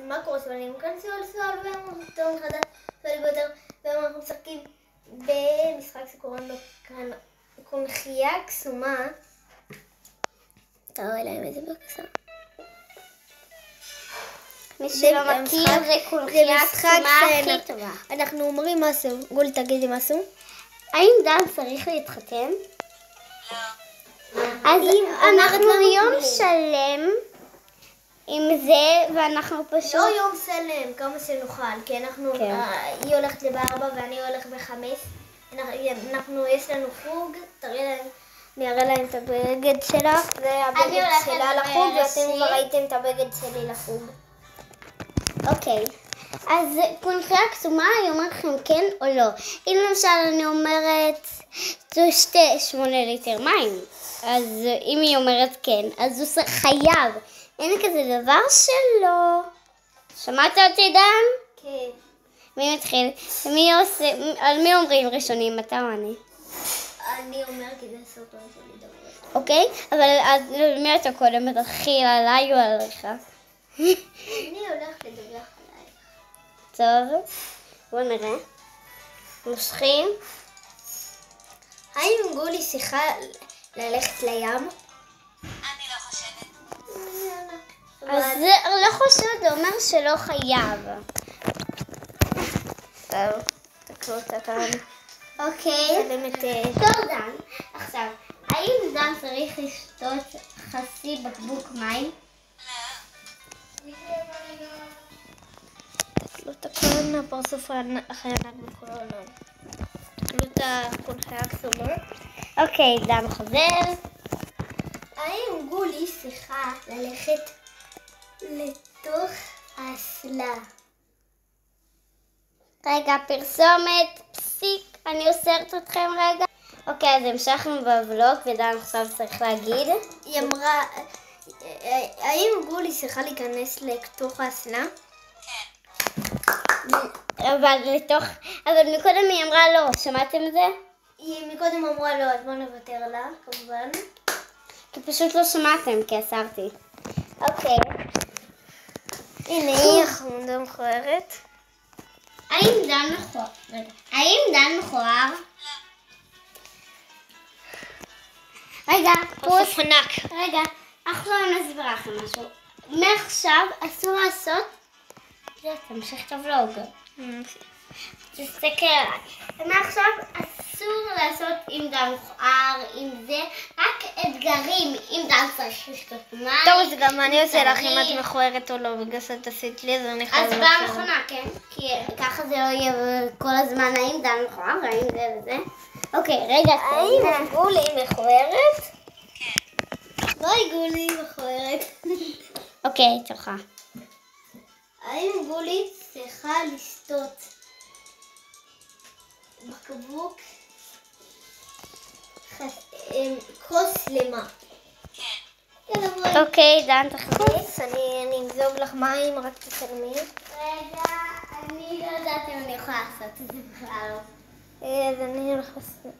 מה קורה? סבלים כאן סול ואנחנו מחדש סבלים ביותר ואנחנו משחקים במשחק שקוראים לו כאן קונכייה קסומה. תראו להם איזה בקסה. מי שלא מכיר זה קונכייה קסומה הכי טובה. אנחנו אומרים משהו, גולי תגידי משהו. האם דן צריך להתחתן? אז אנחנו יום שלם עם זה, ואנחנו פשוט... לא יום שלם, כמה שנוכל, כי אנחנו... היא הולכת ב4 ואני הולך ב5. יש לנו חוג, אני אראה להם את הבגד שלך, זה הבגד שלה לחוג, ואתם כבר ראיתם את הבגד שלי לחוג. אוקיי, אז קונכייה קסומה, היא אומרת לכם כן או לא. אם למשל אני אומרת, תשתה 8 ליטר מים, אז אם היא אומרת כן, אז הוא חייב. אין כזה דבר שלא. שמעת אותי דן? כן. מי מתחיל? על מי אומרים ראשונים, אתה או אני? אני אומרת כי זה סרטון שלי דברת. אוקיי, אבל על מי אתה קודם? תתחיל עליי או עליך? אני הולכת לדווח עלייך. טוב, בואו נראה. מושכים. האם גולי שיחה ללכת לים? אני לא חושבת. אז זה לא חושבת, זה אומר שלא חייב. טוב, תקלו אותה כאן. אוקיי. טוב דן, עכשיו, האם דן צריך לשתות חצי בקבוק מים? תקלו אותה כאן, הפרצוף אחרי ענק בכל העולם. תקלו את הקונכייה הקסומה. אוקיי, דן חוזר. האם גולי שיחה ללכת לתוך האסלה? רגע, פרסומת, פסיק, אני אוסרת אתכם רגע. אוקיי, אז המשכנו בבלוג ודן עכשיו צריך להגיד. היא אמרה, האם גולי שיחה להיכנס לתוך האסלה? אבל מקודם היא אמרה לא, שמעתם את זה? היא מקודם אמרה לא, אז בואו נוותר לה, כמובן. כי פשוט לא שמעתם, כי אסרתי. אוקיי. הנה היא החמודה מכוערת. האם דן מכוער? האם דן מכוער? רגע, פוס ענק. רגע, עכשיו אני אסביר לכם משהו. מעכשיו אסור לעשות... תמשיך את הוולוג. תסתכל עליי. מעכשיו אסור לעשות עם דן מכוער, עם זה, רק אתגרים. אם דן צריך לשתות מים. טוב, אז גם אני עושה לך אם את מכוערת או לא, בגלל שאת עשית לי, אז אני חייבת... אז פעם נכונה, כן? כי ככה זה לא יהיה כל הזמן האם דן מכוער, האם זה וזה. אוקיי, רגע. האם גולי מכוערת? ביי גולי מכוערת. אוקיי, תורך. האם גולי צריכה לשתות בקבוק כוס שלמה? כן. אוקיי, דן תחזיק. אני אמזוג לך מים, רק תצלמי. רגע, אני לא יודעת אם אני יכולה לעשות את זה בכלל. אז אני הולך לעשות...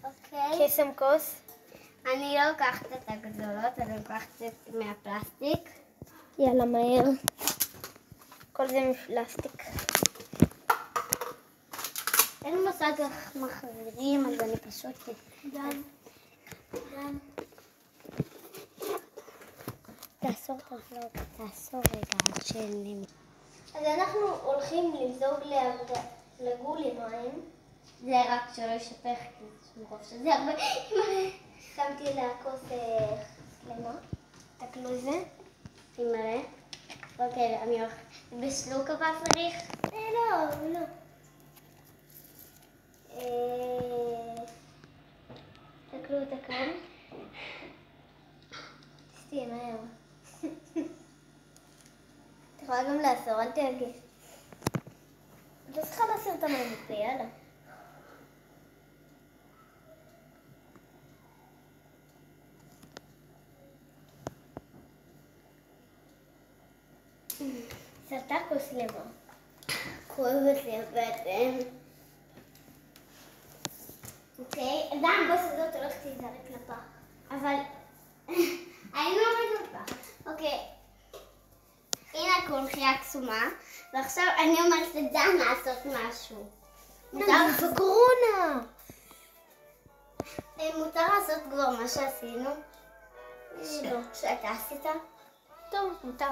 אוקיי. קסם כוס. אני לא לוקחת את הגדולות, אני לוקחת את מהפלסטיק. יאללה, מהר. כל זה מפלסטיק. אין לי מושג איך מחזירים, אז אני פשוט... דן. תעשור את הוולוג, תעשור רגע עד שאין... אז אנחנו הולכים למזוג לגולי מים. זה רק שלא ישפך, כי מרוב שזה הרבה... שמתי לה כוס שלמה. תקלו את זה. תמלא. אוקיי, אני הולכת... בסלוק אבל צריך? לא. תקלו אותה כאן. תסתי, מהר. את יכולה גם לעשור, אל תרגש. את לא צריכה להסיר את המים בפה, יאללה. סרטה כוס למה. כואבת לי הבטן. אוקיי, דן, הכוס הזאת הולכת להיזרק לפח. אבל היינו קונכייה קסומה, ועכשיו אני אומרת לדן לעשות משהו. נגיד בקורונה. מותר לעשות כבר מה שעשינו? לא. שאתה עשית? טוב, מותר.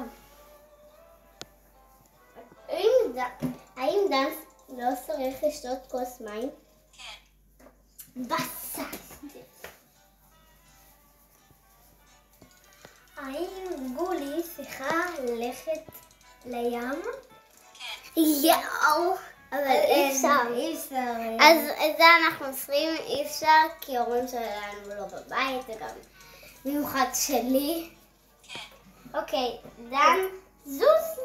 האם דן לא צריך לשתות כוס מים? כן. בסס. האם גולי צריכה ללכת לים? כן. יאו, אבל אי אפשר. אי אפשר. אז את זה אנחנו עושים, אי אפשר, כי ההורים שלנו לא בבית, וגם במיוחד שלי. כן. אוקיי, דן, זוז.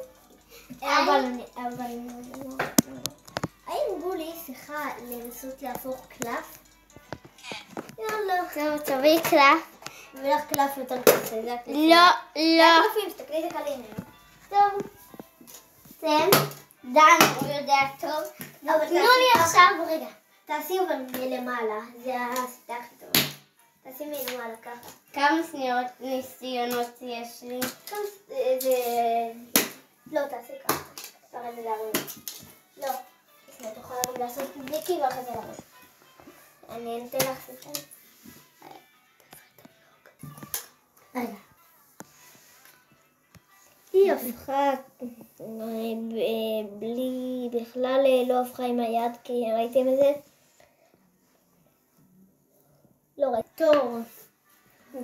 אבל האם גולי צריכה לנסות להפוך קלף? כן. יאללה. טוב, תביאי קלף. ולך קלף יותר קשה, זה הקלפים. לא, זה לא. הקלפים, תסתכלי את הקלים. טוב. תן. דן, הוא יודע טוב. אבל תנו לי עכשיו, רגע. תעשי אבל מלמעלה, זה השיטה הכי טובה. תעשי מלמעלה ככה. כמה ניסיונות יש לי? זה... לא, תעשי ככה. אחרי זה להרים. לא. את יכולה גם לעשות דיקי ואחרי זה להרים. אני אתן לך סיפור. רגע. היא הפכה בלי, בכלל לא הפכה עם היד, כי ראיתם את זה? לא ראיתי. טוב,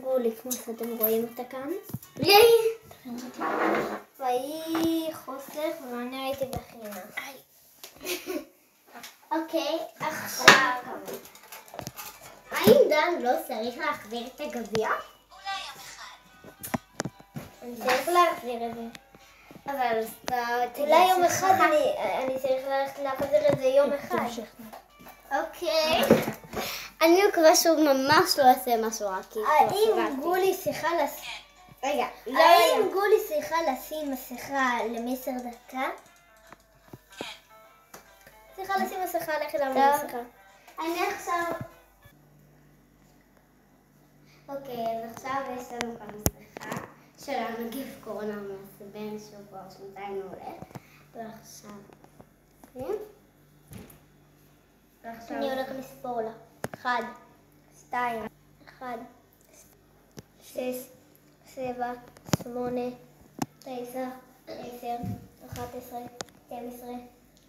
גולי, כמו שאתם רואים אותה כאן. והיא חוסך, ואני ראיתי בחינם. אוקיי, עכשיו. האם דן לא צריך להחזיר את הגביע? אולי יום אחד. אני צריך להחזיר את זה. אבל אולי יום אחד אני צריך ללכת להחזיר את זה יום אחד. אוקיי. אני מקווה שהוא ממש לא יעשה משהו רע, כי האם גולי צריכה לשים... רגע, האם גולי צריכה לשים מסכה ל10 דקה? כן. צריכה לשים מסכה, לכי למה מסכה. אני עכשיו... אוקיי, אז עכשיו יש לנו כאן מסכה של הנגיף קורונה המעצבן שהוא כבר שנתיים מעולה. ועכשיו... אני הולך לספור לה. 1, 2, 1, 6, 7, 8, 9, 10, 11, 12,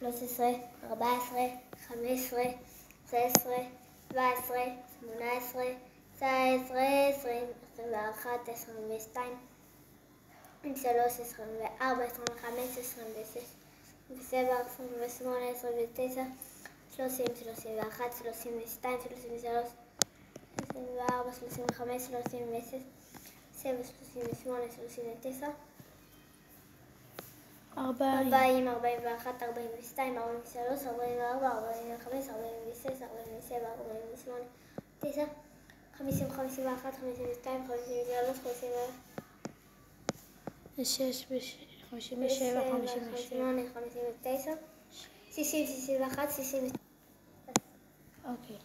13, 14, 15, 16, 17, 18, 19, 20, 21, 22, 23, 24, 25, 26, 27, 28, 29, 30, 31, 32, 33, 34, 35, 36, 38, 39, 40, 41, 42, 43, 44, 45, 46, 47, 48, 9, 50, 51, 52, 53, 54, 57, 58, 59, 60, 61, 60. אוקיי.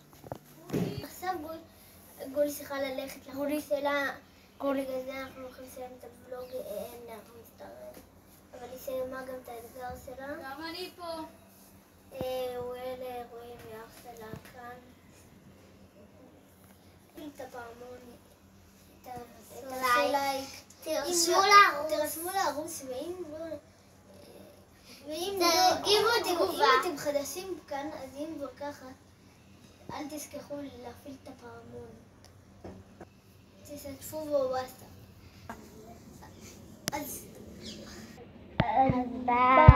עכשיו גולי צריכה ללכת לחוג שלה, בגלל זה אנחנו הולכים לסיים את הוולוג, אנחנו מצטערים. אבל היא סיימה גם את האתגר שלה. גם אני פה. אלה רואים ואח שלה כאן. את הפעמון, את לייק. תרשמו לערוץ, ואם תגיבו תגובה. אתם חדשים כאן, אז אם כבר ככה, אל תשכחו להפעיל את הפעמון. תשתפו בוואטסאפ. אז ביי.